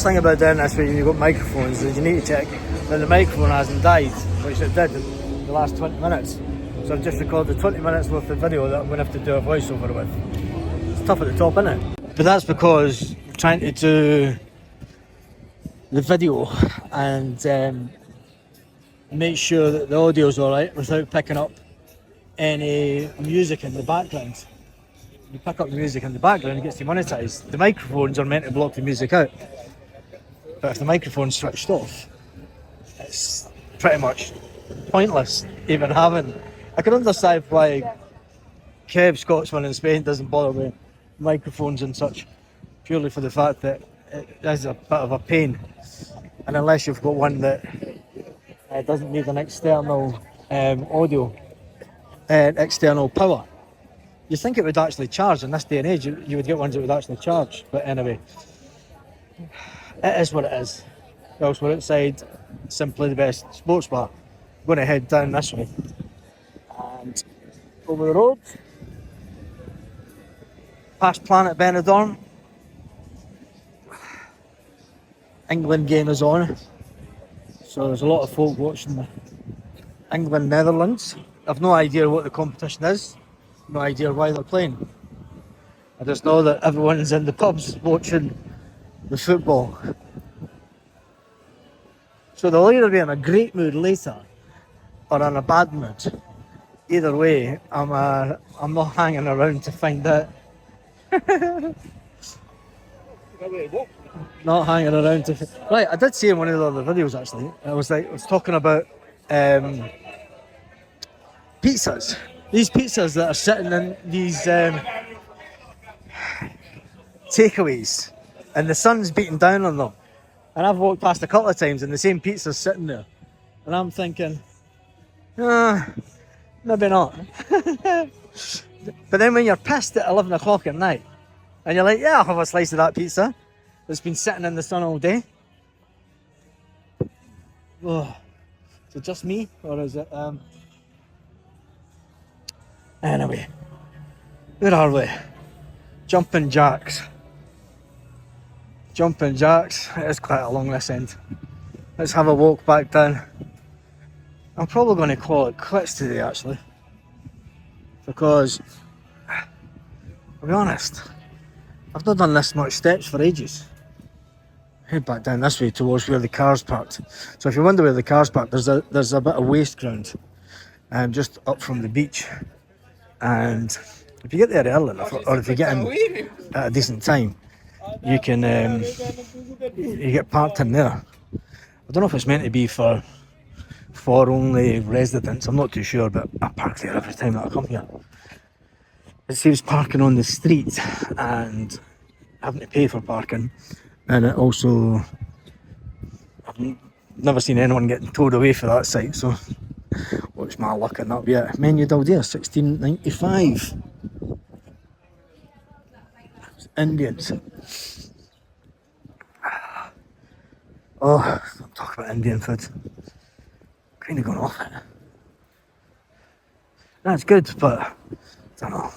thing about doing this when you've got microphones is you need to check that the microphone hasn't died, which it did in the last 20 minutes. So I've just recorded 20 minutes worth of video that I'm going to have to do a voiceover with. It's tough at the top, isn't it? But that's because I'm trying to do the video and make sure that the audio's alright without picking up any music in the background. You pick up the music in the background, it gets demonetized. The microphones are meant to block the music out, but if the microphone's switched off, it's pretty much pointless even having. I can understand why Kev, Scotsman in Spain, doesn't bother with microphones and such, purely for the fact that it is a bit of a pain, and unless you've got one that doesn't need an external audio and external power, you think it would actually charge. In this day and age, you would get ones that would actually charge. But anyway, it is what it is. Else we're outside Simply the Best Sports Bar. I'm going to head down this way and over the road past Planet Benidorm. England game is on, so there's a lot of folk watching the England-Netherlands. I've no idea what the competition is, no idea why they're playing. I just know that everyone's in the pubs watching the football. So they'll either be in a great mood later or in a bad mood. Either way, I'm not hanging around to find out. Not hanging around to. Right, I did see in one of the other videos actually. I was talking about pizzas. These pizzas that are sitting in these takeaways, and the sun's beating down on them. And I've walked past a couple of times, and the same pizza's sitting there, and I'm thinking, maybe not. But then when you're pissed at 11 o'clock at night, and you're like, yeah, I'll have a slice of that pizza that's been sitting in the sun all day. Oh, is it just me, or is it anyway, where are we? Jumping Jacks. Jumping Jacks. It is quite along this end. Let's have a walk back down. I'm probably going to call it quits today actually, because I'll be honest, I've not done this much steps for ages. Head back down this way towards where the car's parked. So if you wonder where the car's parked, there's a bit of waste ground just up from the beach. And if you get there early enough, or if you get in at a decent time, you can you get parked in there. I don't know if it's meant to be for only residents, I'm not too sure, but I park there every time that I come here. It saves parking on the street and having to pay for parking, and it also, I've never seen anyone getting towed away for that site, so what's my luck and that'll be it. Menu down there, $16.95. Indians. Oh, I'm talking about Indian food. Kind of gone off it. That's good, but I don't know.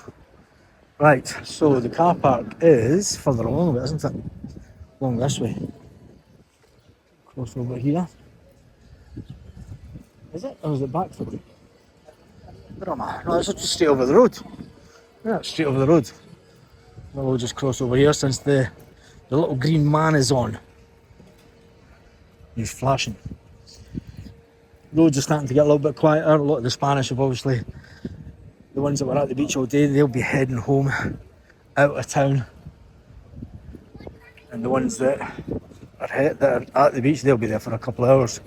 Right, so the car park is further along a bit, isn't it? Along this way. Cross over here. Is it? Or is it back through? Where am I? No, it's just straight over the road. Yeah, it's straight over the road. Well, we'll just cross over here since the little green man is on. He's flashing. Roads are starting to get a little bit quieter. A lot of the Spanish have obviously, the ones that were at the beach all day, they'll be heading home out of town. And the ones that are at the beach, they'll be there for a couple of hours.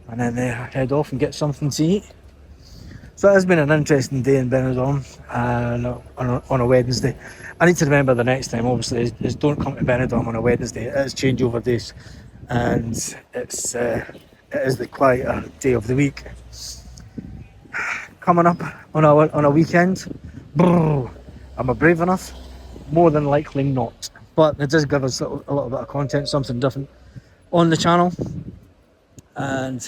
And then they head off and get something to eat. So it has been an interesting day in Benidorm on a Wednesday. I need to remember the next time, obviously, is don't come to Benidorm on a Wednesday. It is changeover days, and it is the quieter day of the week. Coming up on a weekend, am I brave enough? More than likely not. But it does give us a little bit of content, something different on the channel. And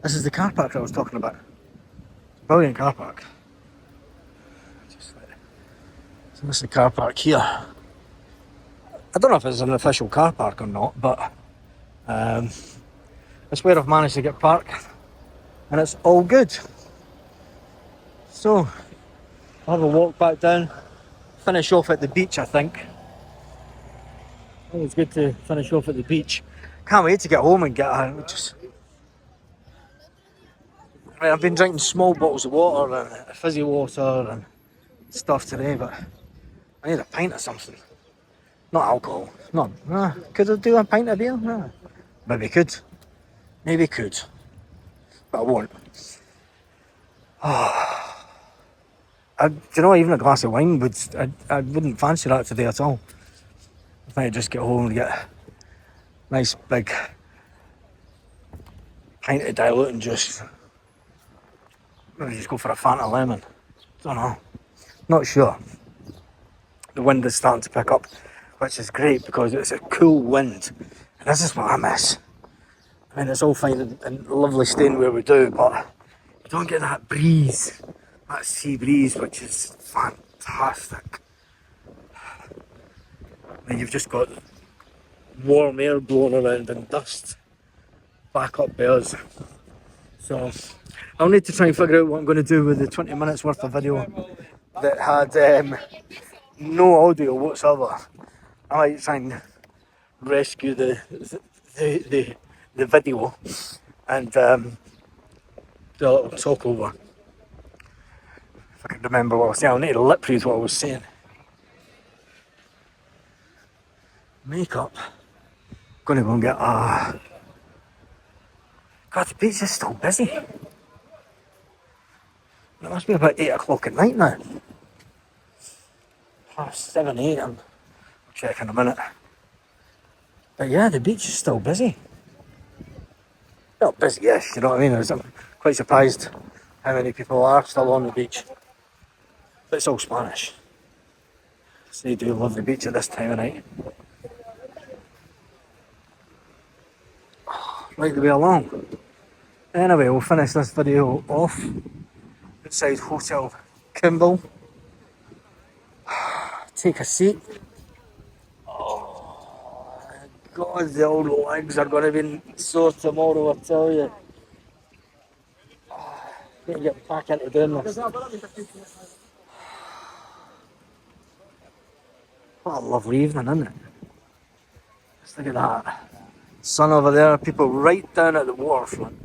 this is the car park I was talking about. Brilliant car park. So this is the car park here. I don't know if it's an official car park or not, but That's where I've managed to get parked, and it's all good. So I'll have a walk back down, finish off at the beach. I think it's good to finish off at the beach. Can't wait to get home and get I've been drinking small bottles of water and fizzy water and stuff today, but I need a pint of something. Not alcohol. No. Could I do a pint of beer? No. Maybe could. Maybe could. But I won't. Do you know, even a glass of wine I wouldn't fancy that today at all. I think I'd just get home and get a nice big pint of diluting juice. Maybe just go for a Fanta lemon. Don't know. Not sure. The wind is starting to pick up, which is great because it's a cool wind. And this is what I miss. I mean, it's all fine and lovely staying where we do, but you don't get that breeze, that sea breeze, which is fantastic. And you've just got warm air blowing around and dust back up by us. So I'll need to try and figure out what I'm going to do with the 20 minutes worth of video that had no audio whatsoever. I might try and rescue the video and do a little talk over. If I can remember what I was saying, I'll need to lip read what I was saying. Makeup. Gonna go and get God, the beach is still busy. It must be about 8 o'clock at night now. 7, 8, I'll check in a minute. But yeah, the beach is still busy. Not busy-ish, you know what I mean? I'm quite surprised how many people are still on the beach. But it's all Spanish. So they do love the beach at this time of night. Right the way along. Anyway, we'll finish this video off outside Hotel Kimball. Take a seat. Oh, God, the old legs are going to be sore tomorrow, I tell you. Need to get back into doing this. What a lovely evening, isn't it? Just look at that. Sun over there, people right down at the waterfront.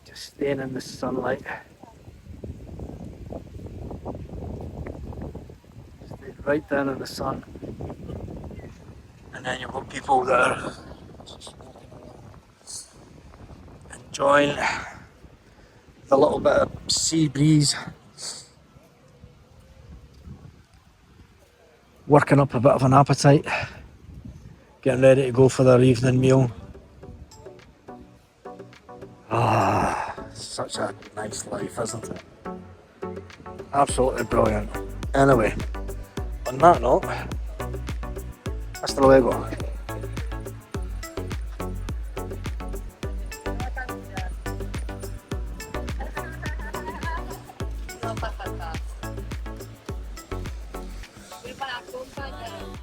Just staying in the sunlight. Staying right down in the sun. And then you've got people that are enjoying the little bit of sea breeze. Working up a bit of an appetite. Getting ready to go for their evening meal. Such a nice life, isn't it? Absolutely brilliant. Anyway, on that note, hasta luego. Para acompañar.